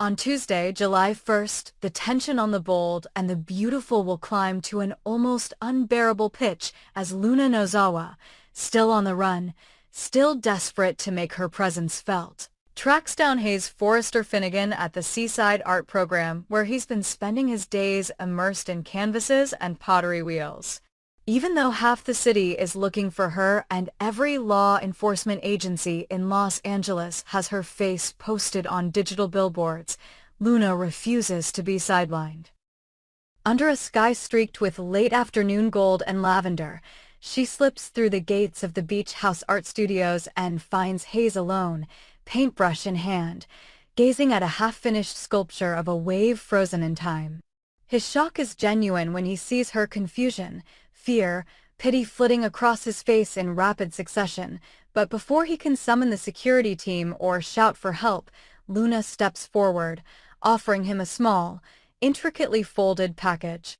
On Tuesday, July 1st, the tension on the bold and the beautiful will climb to an almost unbearable pitch as Luna Nozawa, still on the run, still desperate to make her presence felt, tracks down Hayes Forrester Finnegan at the Seaside Art Program where he's been spending his days immersed in canvases and pottery wheels. Even though half the city is looking for her and every law enforcement agency in Los Angeles has her face posted on digital billboards, Luna refuses to be sidelined. Under a sky streaked with late afternoon gold and lavender, she slips through the gates of the Beach House Art Studios and finds Hayes alone, paintbrush in hand, gazing at a half-finished sculpture of a wave frozen in time. His shock is genuine when he sees her confusion, fear, pity flitting across his face in rapid succession, but before he can summon the security team or shout for help, Luna steps forward, offering him a small, intricately folded package.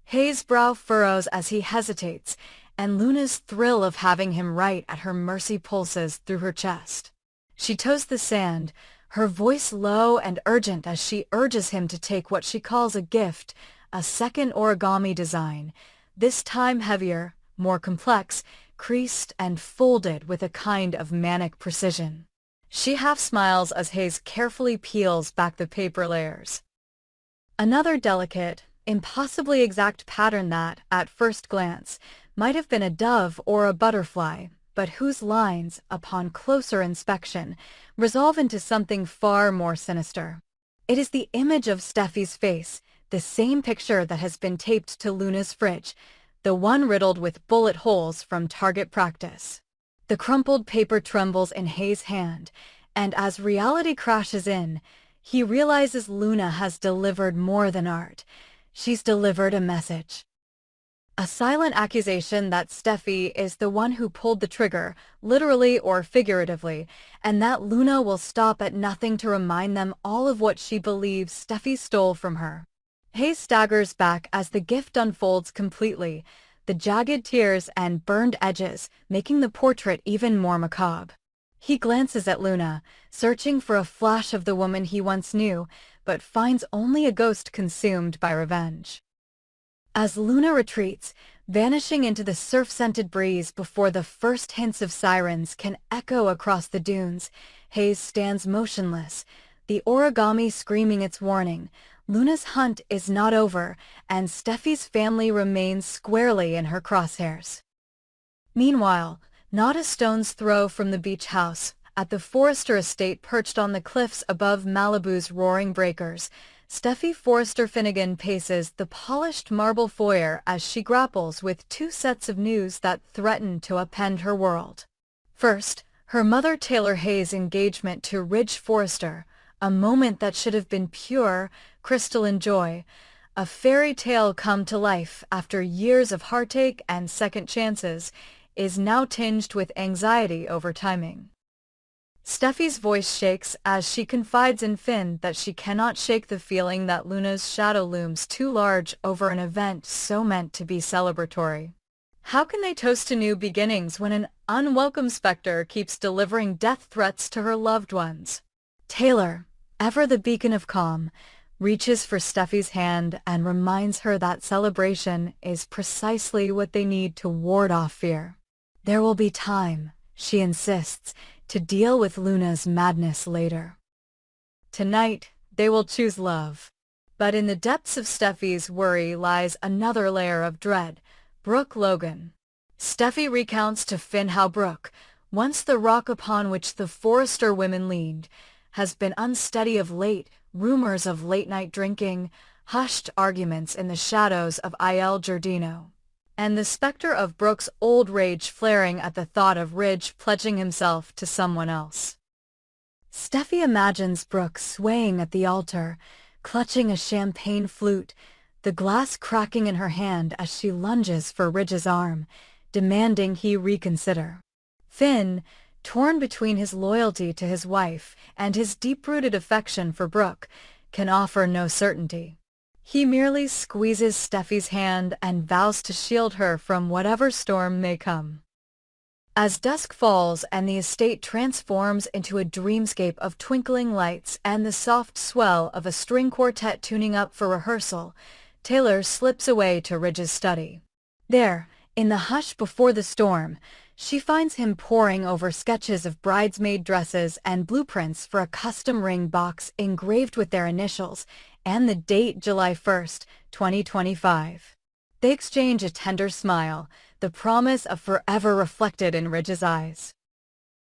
Hayes' brow furrows as he hesitates, and Luna's thrill of having him right at her mercy pulses through her chest. She toes the sand, her voice low and urgent as she urges him to take what she calls a gift, a second origami design, this time heavier, more complex, creased and folded with a kind of manic precision. She half smiles as Hayes carefully peels back the paper layers. Another delicate, impossibly exact pattern that, at first glance, might have been a dove or a butterfly, but whose lines, upon closer inspection, resolve into something far more sinister. It is the image of Steffi's face, the same picture that has been taped to Luna's fridge, the one riddled with bullet holes from target practice. The crumpled paper trembles in Hayes' hand, and as reality crashes in, he realizes Luna has delivered more than art. She's delivered a message. A silent accusation that Steffi is the one who pulled the trigger, literally or figuratively, and that Luna will stop at nothing to remind them all of what she believes Steffi stole from her. Hayes staggers back as the gift unfolds completely, the jagged tears and burned edges making the portrait even more macabre. He glances at Luna, searching for a flash of the woman he once knew, but finds only a ghost consumed by revenge. As Luna retreats, vanishing into the surf-scented breeze before the first hints of sirens can echo across the dunes, Hayes stands motionless, the origami screaming its warning. Luna's hunt is not over, and Steffi's family remains squarely in her crosshairs. Meanwhile, not a stone's throw from the beach house, at the Forrester estate perched on the cliffs above Malibu's roaring breakers, Steffi Forrester Finnegan paces the polished marble foyer as she grapples with two sets of news that threaten to upend her world. First, her mother Taylor Hayes' engagement to Ridge Forrester, a moment that should have been pure, crystalline joy, a fairy tale come to life after years of heartache and second chances, is now tinged with anxiety over timing. Steffi's voice shakes as she confides in Finn that she cannot shake the feeling that Luna's shadow looms too large over an event so meant to be celebratory. How can they toast to new beginnings when an unwelcome specter keeps delivering death threats to her loved ones? Taylor, ever the beacon of calm, reaches for Steffi's hand and reminds her that celebration is precisely what they need to ward off fear. There will be time, she insists, to deal with Luna's madness later. Tonight, they will choose love. But in the depths of Steffi's worry lies another layer of dread, Brooke Logan. Steffi recounts to Finn how Brooke, once the rock upon which the Forrester women leaned, has been unsteady of late, rumors of late-night drinking, hushed arguments in the shadows of Il Giardino, and the specter of Brooke's old rage flaring at the thought of Ridge pledging himself to someone else. Steffi imagines Brooke swaying at the altar, clutching a champagne flute, the glass cracking in her hand as she lunges for Ridge's arm, demanding he reconsider. Finn, torn between his loyalty to his wife and his deep-rooted affection for Brooke, can offer no certainty. He merely squeezes Steffi's hand and vows to shield her from whatever storm may come. As dusk falls and the estate transforms into a dreamscape of twinkling lights and the soft swell of a string quartet tuning up for rehearsal, Taylor slips away to Ridge's study. There, in the hush before the storm, she finds him poring over sketches of bridesmaid dresses and blueprints for a custom ring box engraved with their initials and the date July 1st, 2025. They exchange a tender smile, the promise of forever reflected in Ridge's eyes.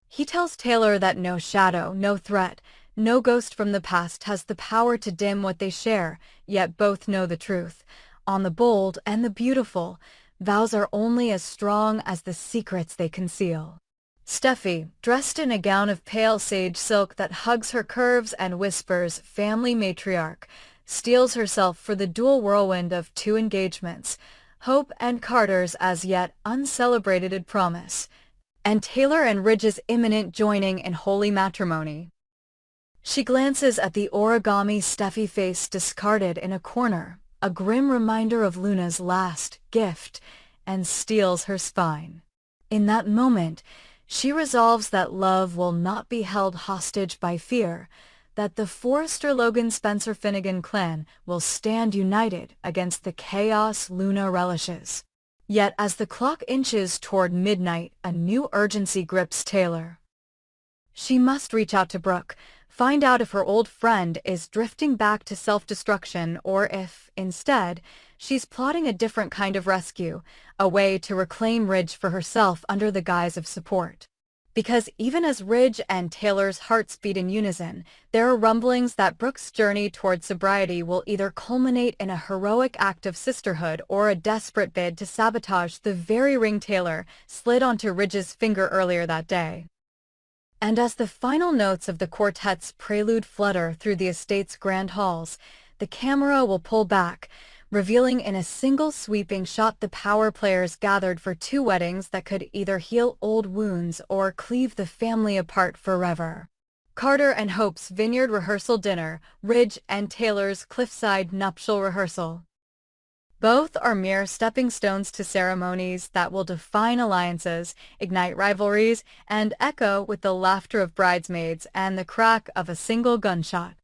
He tells Taylor that no shadow, no threat, no ghost from the past has the power to dim what they share, yet both know the truth. On the bold and the beautiful, vows are only as strong as the secrets they conceal. Steffi, dressed in a gown of pale sage silk that hugs her curves and whispers family matriarch, steels herself for the dual whirlwind of 2 engagements, Hope and Carter's as yet uncelebrated promise, and Taylor and Ridge's imminent joining in holy matrimony. She glances at the origami Steffi face discarded in a corner, a grim reminder of Luna's last gift, and steels her spine. In that moment, she resolves that love will not be held hostage by fear, that the Forrester-Logan-Spencer-Finnegan clan will stand united against the chaos Luna relishes. Yet as the clock inches toward midnight, a new urgency grips Taylor. She must reach out to Brooke, find out if her old friend is drifting back to self-destruction or if, instead, she's plotting a different kind of rescue, a way to reclaim Ridge for herself under the guise of support. Because even as Ridge and Taylor's hearts beat in unison, there are rumblings that Brooke's journey toward sobriety will either culminate in a heroic act of sisterhood or a desperate bid to sabotage the very ring Taylor slid onto Ridge's finger earlier that day. And as the final notes of the quartet's prelude flutter through the estate's grand halls, the camera will pull back, revealing in a single sweeping shot the power players gathered for 2 weddings that could either heal old wounds or cleave the family apart forever. Carter and Hope's vineyard rehearsal dinner, Ridge and Taylor's cliffside nuptial rehearsal. Both are mere stepping stones to ceremonies that will define alliances, ignite rivalries, and echo with the laughter of bridesmaids and the crack of a single gunshot.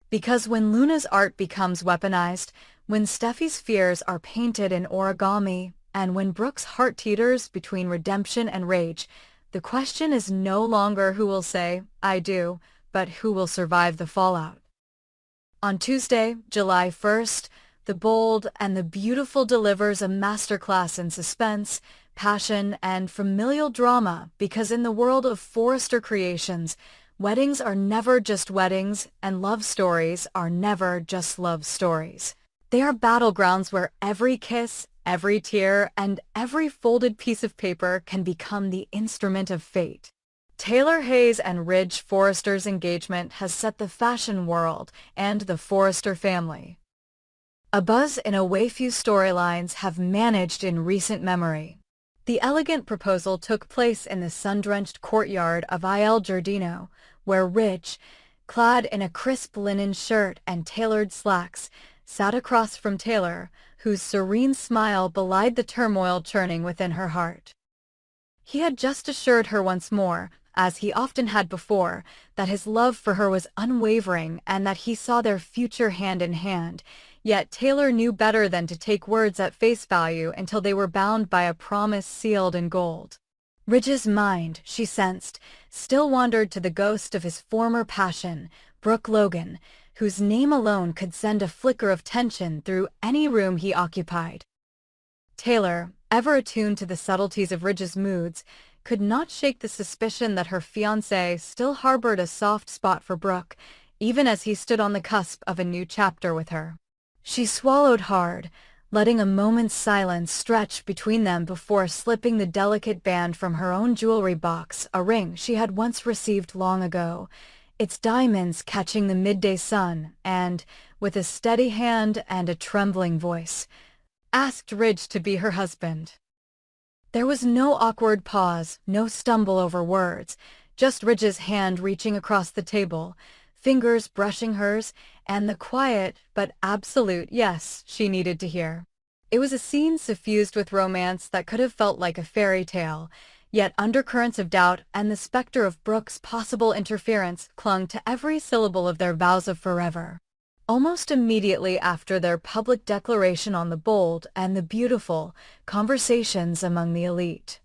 Because when Luna's art becomes weaponized, when Steffi's fears are painted in origami, and when Brooke's heart teeters between redemption and rage, the question is no longer who will say, "I do," but who will survive the fallout. On Tuesday, July 1st, the bold and the beautiful delivers a masterclass in suspense, passion, and familial drama because in the world of Forrester Creations, weddings are never just weddings and love stories are never just love stories. They are battlegrounds where every kiss, every tear, and every folded piece of paper can become the instrument of fate. Taylor Hayes and Ridge Forrester's engagement has set the fashion world and the Forrester family abuzz in a way few storylines have managed in recent memory. The elegant proposal took place in the sun-drenched courtyard of Il Giardino, where Ridge, clad in a crisp linen shirt and tailored slacks, sat across from Taylor, whose serene smile belied the turmoil churning within her heart. He had just assured her once more, as he often had before, that his love for her was unwavering and that he saw their future hand in hand, yet Taylor knew better than to take words at face value until they were bound by a promise sealed in gold. Ridge's mind, she sensed, still wandered to the ghost of his former passion, Brooke Logan, whose name alone could send a flicker of tension through any room he occupied. Taylor, ever attuned to the subtleties of Ridge's moods, could not shake the suspicion that her fiancé still harbored a soft spot for Brooke, even as he stood on the cusp of a new chapter with her. She swallowed hard, letting a moment's silence stretch between them before slipping the delicate band from her own jewelry box, a ring she had once received long ago, its diamonds catching the midday sun, and, with a steady hand and a trembling voice, asked Ridge to be her husband. There was no awkward pause, no stumble over words, just Ridge's hand reaching across the table, fingers brushing hers, and the quiet but absolute yes she needed to hear. It was a scene suffused with romance that could have felt like a fairy tale, Yet undercurrents of doubt and the specter of Brooke's possible interference clung to every syllable of their vows of forever. Almost immediately after their public declaration on the bold and the beautiful, conversations among the elite,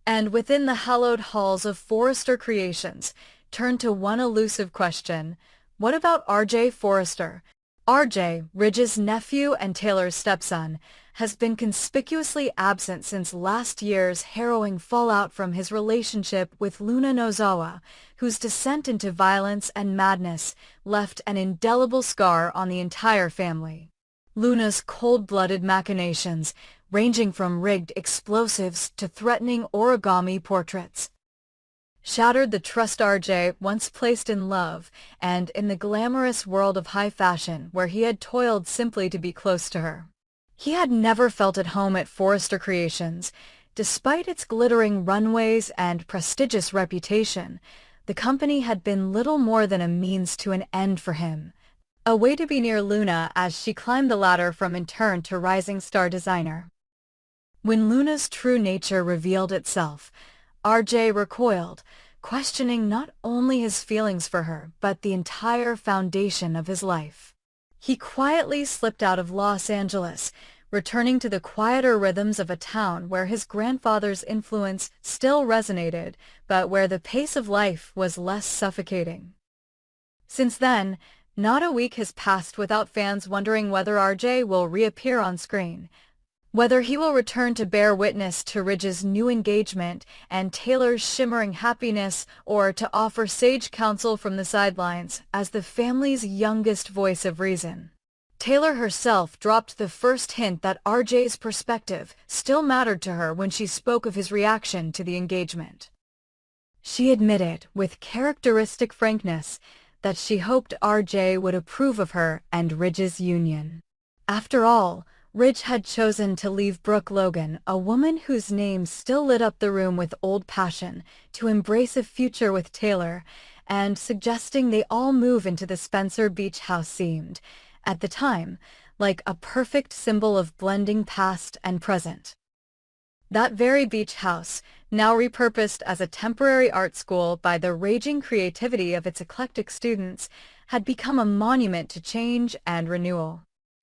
and within the hallowed halls of Forrester Creations, turned to one elusive question: what about R.J. Forrester? R.J., Ridge's nephew and Taylor's stepson, has been conspicuously absent since last year's harrowing fallout from his relationship with Luna Nozawa, whose descent into violence and madness left an indelible scar on the entire family. Luna's cold-blooded machinations, ranging from rigged explosives to threatening origami portraits, shattered the trust R.J. once placed in love and in the glamorous world of high fashion where he had toiled simply to be close to her. He had never felt at home at Forrester Creations. Despite its glittering runways and prestigious reputation, the company had been little more than a means to an end for him, a way to be near Luna as she climbed the ladder from intern to rising star designer. When Luna's true nature revealed itself, R.J. recoiled, questioning not only his feelings for her, but the entire foundation of his life. He quietly slipped out of Los Angeles, returning to the quieter rhythms of a town where his grandfather's influence still resonated, but where the pace of life was less suffocating. Since then, not a week has passed without fans wondering whether R.J. will reappear on screen, whether he will return to bear witness to Ridge's new engagement and Taylor's shimmering happiness, or to offer sage counsel from the sidelines as the family's youngest voice of reason. Taylor herself dropped the first hint that R.J.'s perspective still mattered to her when she spoke of his reaction to the engagement. She admitted, with characteristic frankness, that she hoped R.J. would approve of her and Ridge's union. After all, Ridge had chosen to leave Brooke Logan, a woman whose name still lit up the room with old passion, to embrace a future with Taylor, and suggesting they all move into the Spencer Beach house seemed, at the time, like a perfect symbol of blending past and present. That very beach house, now repurposed as a temporary art school by the raging creativity of its eclectic students, had become a monument to change and renewal.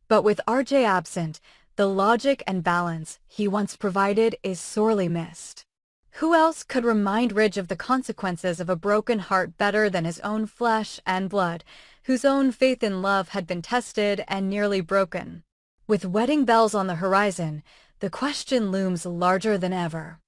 But with R.J. absent, the logic and balance he once provided is sorely missed. Who else could remind Ridge of the consequences of a broken heart better than his own flesh and blood, whose own faith in love had been tested and nearly broken? With wedding bells on the horizon, the question looms larger than ever.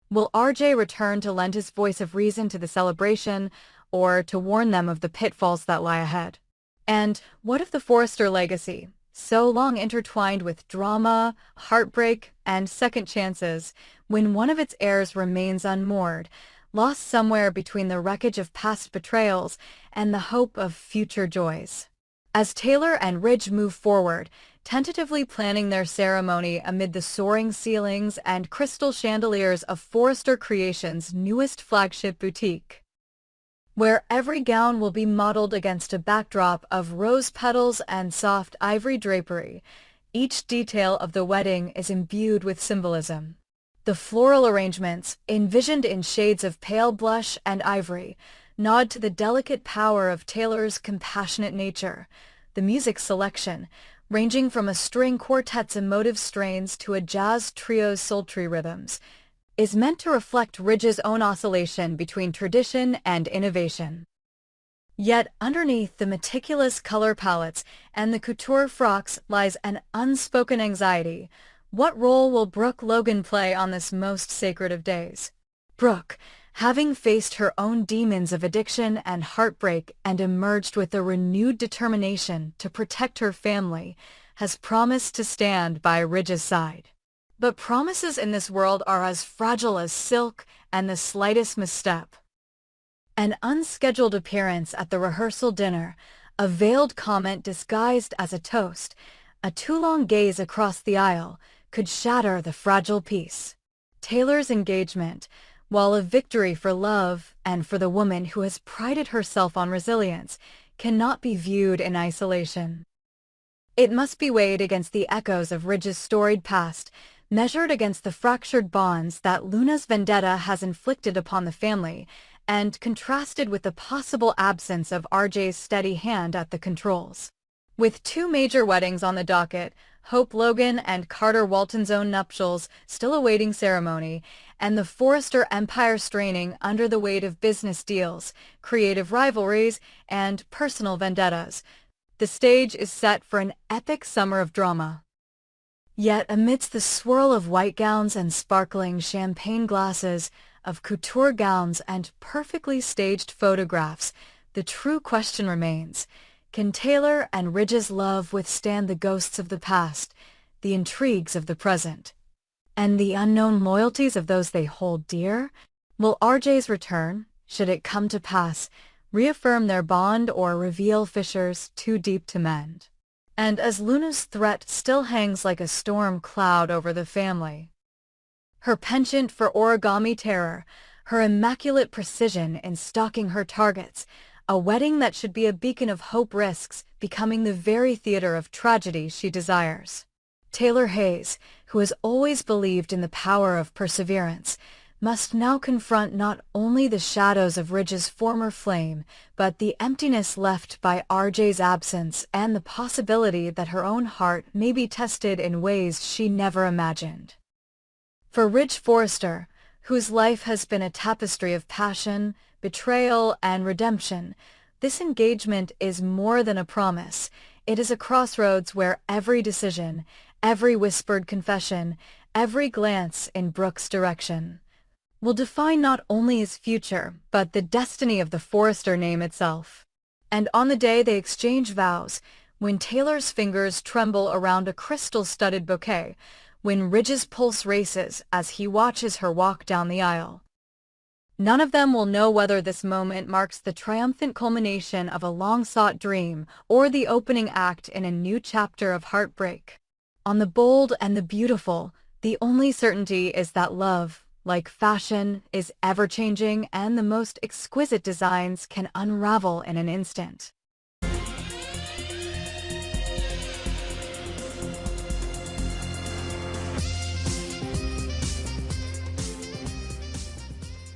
Will R.J. return to lend his voice of reason to the celebration, or to warn them of the pitfalls that lie ahead? And what of the Forrester legacy, so long intertwined with drama, heartbreak, and second chances, when one of its heirs remains unmoored, lost somewhere between the wreckage of past betrayals and the hope of future joys? As Taylor and Ridge move forward, tentatively planning their ceremony amid the soaring ceilings and crystal chandeliers of Forrester Creations' newest flagship boutique, where every gown will be modeled against a backdrop of rose petals and soft ivory drapery, each detail of the wedding is imbued with symbolism. The floral arrangements, envisioned in shades of pale blush and ivory, nod to the delicate power of Taylor's compassionate nature. The music selection, ranging from a string quartet's emotive strains to a jazz trio's sultry rhythms, is meant to reflect Ridge's own oscillation between tradition and innovation. Yet underneath the meticulous color palettes and the couture frocks lies an unspoken anxiety. What role will Brooke Logan play on this most sacred of days? Brooke, having faced her own demons of addiction and heartbreak and emerged with a renewed determination to protect her family, has promised to stand by Ridge's side. But promises in this world are as fragile as silk and the slightest misstep. An unscheduled appearance at the rehearsal dinner, a veiled comment disguised as a toast, a too long gaze across the aisle, could shatter the fragile peace. Taylor's engagement, while a victory for love and for the woman who has prided herself on resilience, cannot be viewed in isolation. It must be weighed against the echoes of Ridge's storied past, measured against the fractured bonds that Luna's vendetta has inflicted upon the family, and contrasted with the possible absence of RJ's steady hand at the controls. With two major weddings on the docket, Hope Logan and Carter Walton's own nuptials still awaiting ceremony, and the Forrester empire straining under the weight of business deals, creative rivalries, and personal vendettas, the stage is set for an epic summer of drama. Yet amidst the swirl of white gowns and sparkling champagne glasses, of couture gowns and perfectly staged photographs, the true question remains: can Taylor and Ridge's love withstand the ghosts of the past, the intrigues of the present, and the unknown loyalties of those they hold dear? Will RJ's return, should it come to pass, reaffirm their bond or reveal fissures too deep to mend? And as Luna's threat still hangs like a storm cloud over the family, her penchant for origami terror, her immaculate precision in stalking her targets, a wedding that should be a beacon of hope risks becoming the very theater of tragedy she desires. Taylor Hayes, who has always believed in the power of perseverance, must now confront not only the shadows of Ridge's former flame, but the emptiness left by RJ's absence and the possibility that her own heart may be tested in ways she never imagined. For Ridge Forrester, whose life has been a tapestry of passion, betrayal, and redemption, this engagement is more than a promise. It is a crossroads where every decision, every whispered confession, every glance in Brooke's direction will define not only his future, but the destiny of the Forrester name itself. And on the day they exchange vows, when Taylor's fingers tremble around a crystal-studded bouquet, when Ridge's pulse races as he watches her walk down the aisle, none of them will know whether this moment marks the triumphant culmination of a long-sought dream or the opening act in a new chapter of heartbreak. On the bold and the beautiful, the only certainty is that love, like fashion, is ever-changing, and the most exquisite designs can unravel in an instant.